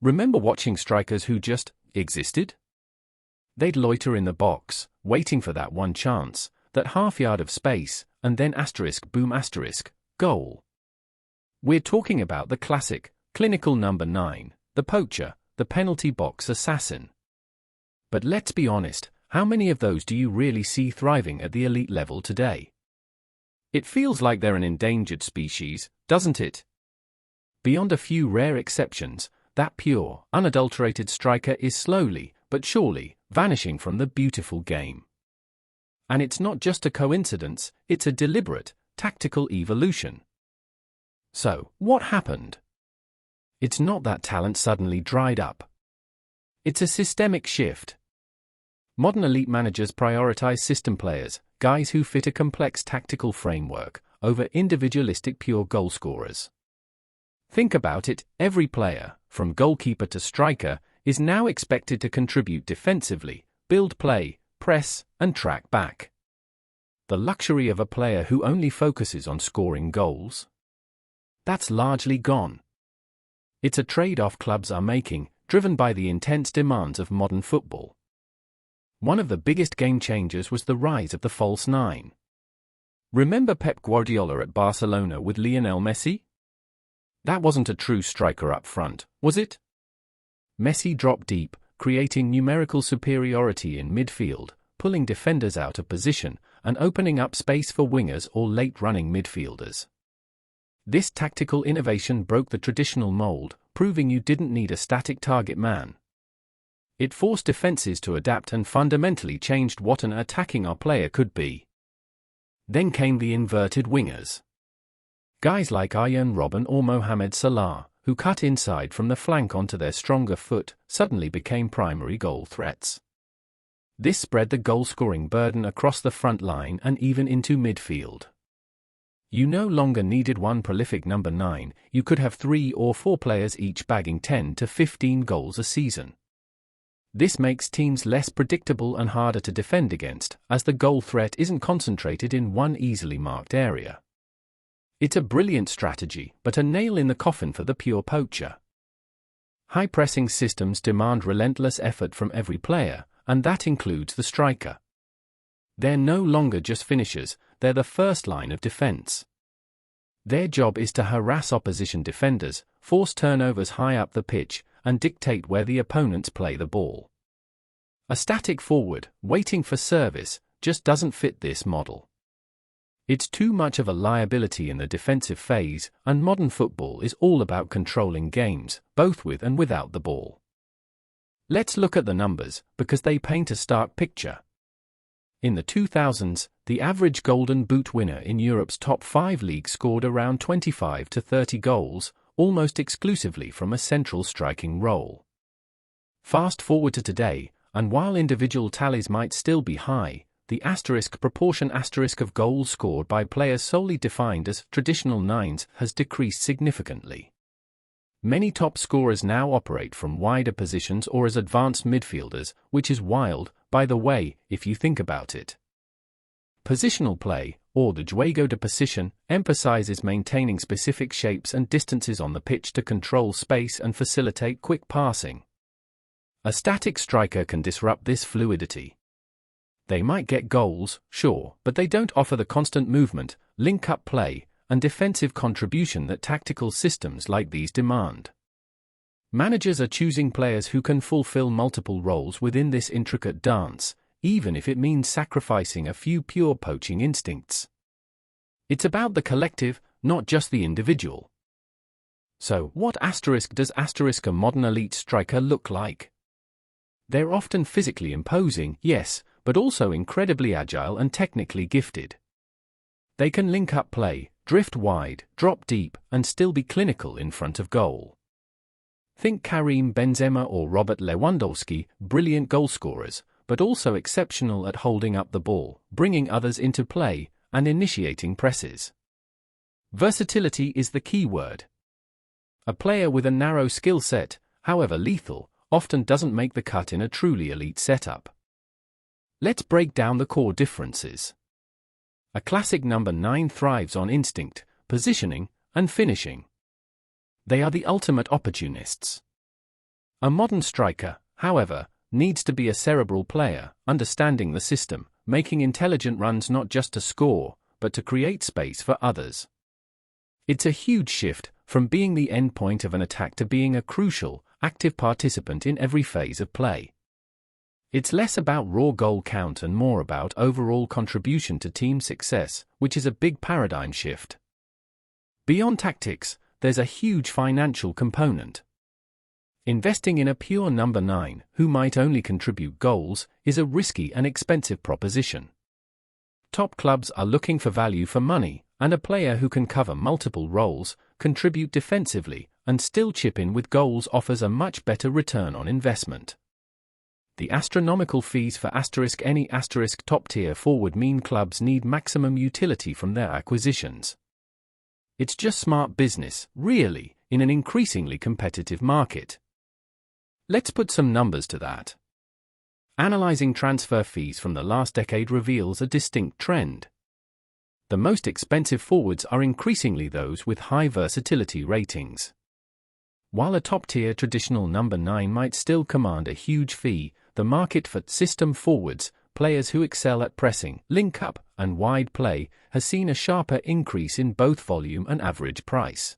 Remember watching strikers who just existed? They'd loiter in the box, waiting for that one chance, that half yard of space, and then asterisk boom asterisk, goal. We're talking about the classic, clinical number 9, the poacher, the penalty box assassin. But let's be honest, how many of those do you really see thriving at the elite level today? It feels like they're an endangered species, doesn't it? Beyond a few rare exceptions, that pure, unadulterated striker is slowly, but surely, vanishing from the beautiful game. And it's not just a coincidence, it's a deliberate, tactical evolution. So, what happened? It's not that talent suddenly dried up. It's a systemic shift. Modern elite managers prioritize system players, guys who fit a complex tactical framework, over individualistic pure goalscorers. Think about it, every player, from goalkeeper to striker, is now expected to contribute defensively, build play, press, and track back. The luxury of a player who only focuses on scoring goals? That's largely gone. It's a trade-off clubs are making, driven by the intense demands of modern football. One of the biggest game changers was the rise of the false nine. Remember Pep Guardiola at Barcelona with Lionel Messi? That wasn't a true striker up front, was it? Messi dropped deep, creating numerical superiority in midfield, pulling defenders out of position, and opening up space for wingers or late-running midfielders. This tactical innovation broke the traditional mold, proving you didn't need a static target man. It forced defenses to adapt and fundamentally changed what an attacking player could be. Then came the inverted wingers. Guys like Arjen Robben or Mohamed Salah, who cut inside from the flank onto their stronger foot, suddenly became primary goal threats. This spread the goal-scoring burden across the front line and even into midfield. You no longer needed one prolific number 9, you could have 3 or 4 players each bagging 10 to 15 goals a season. This makes teams less predictable and harder to defend against, as the goal threat isn't concentrated in one easily marked area. It's a brilliant strategy, but a nail in the coffin for the pure poacher. High-pressing systems demand relentless effort from every player, and that includes the striker. They're no longer just finishers, they're the first line of defense. Their job is to harass opposition defenders, force turnovers high up the pitch, and dictate where the opponents play the ball. A static forward, waiting for service, just doesn't fit this model. It's too much of a liability in the defensive phase, and modern football is all about controlling games, both with and without the ball. Let's look at the numbers, because they paint a stark picture. In the 2000s, the average Golden Boot winner in Europe's top 5 leagues scored around 25 to 30 goals, almost exclusively from a central striking role. Fast forward to today, and while individual tallies might still be high, the proportion of goals scored by players solely defined as traditional nines has decreased significantly. Many top scorers now operate from wider positions or as advanced midfielders, which is wild, by the way, if you think about it. Positional play, or the juego de posición, emphasizes maintaining specific shapes and distances on the pitch to control space and facilitate quick passing. A static striker can disrupt this fluidity. They might get goals, sure, but they don't offer the constant movement, link-up play, and defensive contribution that tactical systems like these demand. Managers are choosing players who can fulfill multiple roles within this intricate dance, even if it means sacrificing a few pure poaching instincts. It's about the collective, not just the individual. So, what does a modern elite striker look like? They're often physically imposing, yes, but also incredibly agile and technically gifted. They can link up play, drift wide, drop deep, and still be clinical in front of goal. Think Karim Benzema or Robert Lewandowski, brilliant goalscorers, but also exceptional at holding up the ball, bringing others into play, and initiating presses. Versatility is the key word. A player with a narrow skill set, however lethal, often doesn't make the cut in a truly elite setup. Let's break down the core differences. A classic number 9 thrives on instinct, positioning, and finishing. They are the ultimate opportunists. A modern striker, however, needs to be a cerebral player, understanding the system, making intelligent runs not just to score, but to create space for others. It's a huge shift from being the endpoint of an attack to being a crucial, active participant in every phase of play. It's less about raw goal count and more about overall contribution to team success, which is a big paradigm shift. Beyond tactics, there's a huge financial component. Investing in a pure number 9, who might only contribute goals, is a risky and expensive proposition. Top clubs are looking for value for money, and a player who can cover multiple roles, contribute defensively, and still chip in with goals offers a much better return on investment. The astronomical fees for any top-tier forward mean clubs need maximum utility from their acquisitions. It's just smart business, really, in an increasingly competitive market. Let's put some numbers to that. Analyzing transfer fees from the last decade reveals a distinct trend. The most expensive forwards are increasingly those with high versatility ratings. While a top-tier traditional number 9 might still command a huge fee, the market for system forwards, players who excel at pressing, link-up, and wide play, has seen a sharper increase in both volume and average price.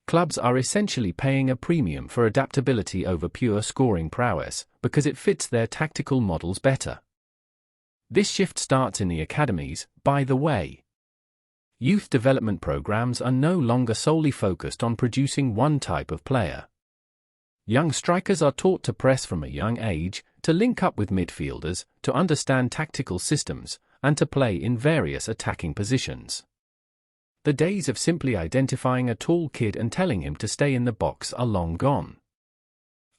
Clubs are essentially paying a premium for adaptability over pure scoring prowess, because it fits their tactical models better. This shift starts in the academies, by the way. Youth development programs are no longer solely focused on producing one type of player. Young strikers are taught to press from a young age, to link up with midfielders, to understand tactical systems, and to play in various attacking positions. The days of simply identifying a tall kid and telling him to stay in the box are long gone.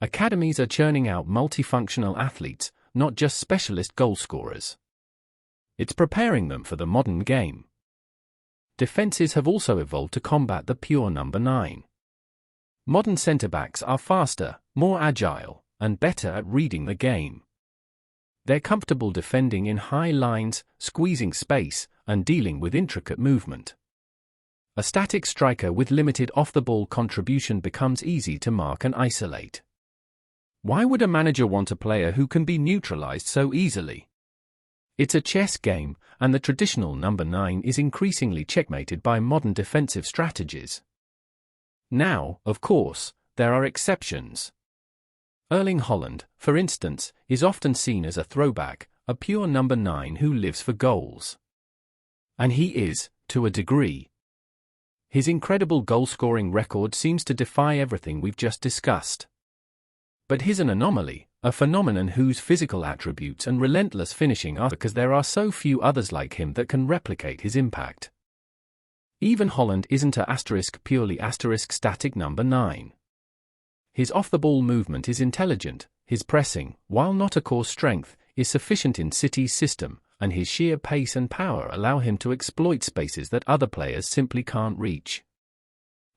Academies are churning out multifunctional athletes, not just specialist goalscorers. It's preparing them for the modern game. Defenses have also evolved to combat the pure number 9. Modern centre-backs are faster, more agile, and better at reading the game. They're comfortable defending in high lines, squeezing space, and dealing with intricate movement. A static striker with limited off-the-ball contribution becomes easy to mark and isolate. Why would a manager want a player who can be neutralized so easily? It's a chess game, and the traditional number 9 is increasingly checkmated by modern defensive strategies. Now, of course, there are exceptions. Erling Haaland, for instance, is often seen as a throwback, a pure number 9 who lives for goals. And he is, to a degree. His incredible goal-scoring record seems to defy everything we've just discussed. But he's an anomaly, a phenomenon whose physical attributes and relentless finishing are because there are so few others like him that can replicate his impact. Even Haaland isn't a purely static number 9. His off-the-ball movement is intelligent, his pressing, while not a core strength, is sufficient in City's system, and his sheer pace and power allow him to exploit spaces that other players simply can't reach.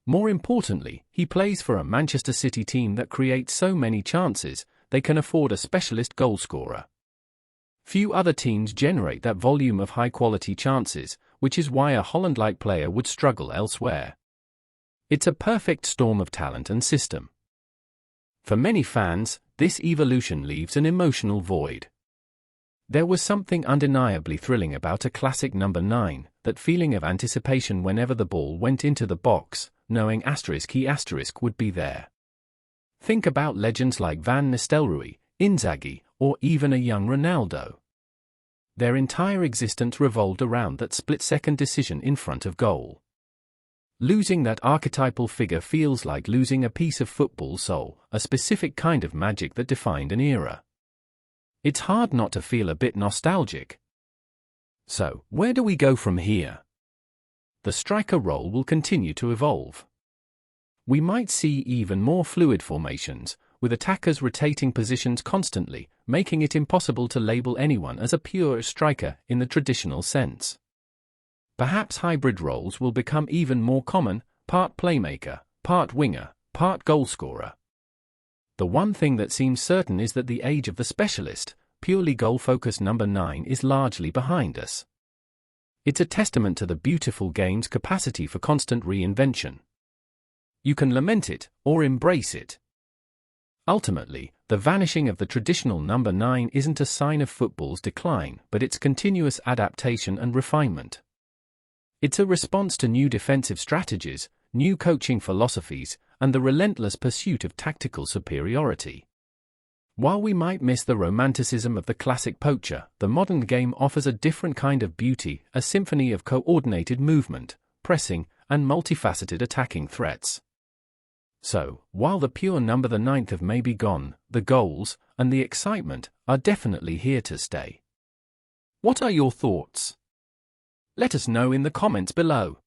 More importantly, he plays for a Manchester City team that creates so many chances, they can afford a specialist goalscorer. Few other teams generate that volume of high-quality chances, which is why a Haaland-like player would struggle elsewhere. It's a perfect storm of talent and system. For many fans, this evolution leaves an emotional void. There was something undeniably thrilling about a classic number 9, that feeling of anticipation whenever the ball went into the box, knowing he would be there. Think about legends like Van Nistelrooy, Inzaghi, or even a young Ronaldo. Their entire existence revolved around that split-second decision in front of goal. Losing that archetypal figure feels like losing a piece of football soul, a specific kind of magic that defined an era. It's hard not to feel a bit nostalgic. So, where do we go from here? The striker role will continue to evolve. We might see even more fluid formations, with attackers rotating positions constantly, making it impossible to label anyone as a pure striker in the traditional sense. Perhaps hybrid roles will become even more common, part playmaker, part winger, part goalscorer. The one thing that seems certain is that the age of the specialist, purely goal-focused number 9 is largely behind us. It's a testament to the beautiful game's capacity for constant reinvention. You can lament it, or embrace it. Ultimately, the vanishing of the traditional number 9 isn't a sign of football's decline, but its continuous adaptation and refinement. It's a response to new defensive strategies, new coaching philosophies, and the relentless pursuit of tactical superiority. While we might miss the romanticism of the classic poacher, the modern game offers a different kind of beauty, a symphony of coordinated movement, pressing, and multifaceted attacking threats. So, while the pure number the 9th may be gone, the goals, and the excitement, are definitely here to stay. What are your thoughts? Let us know in the comments below.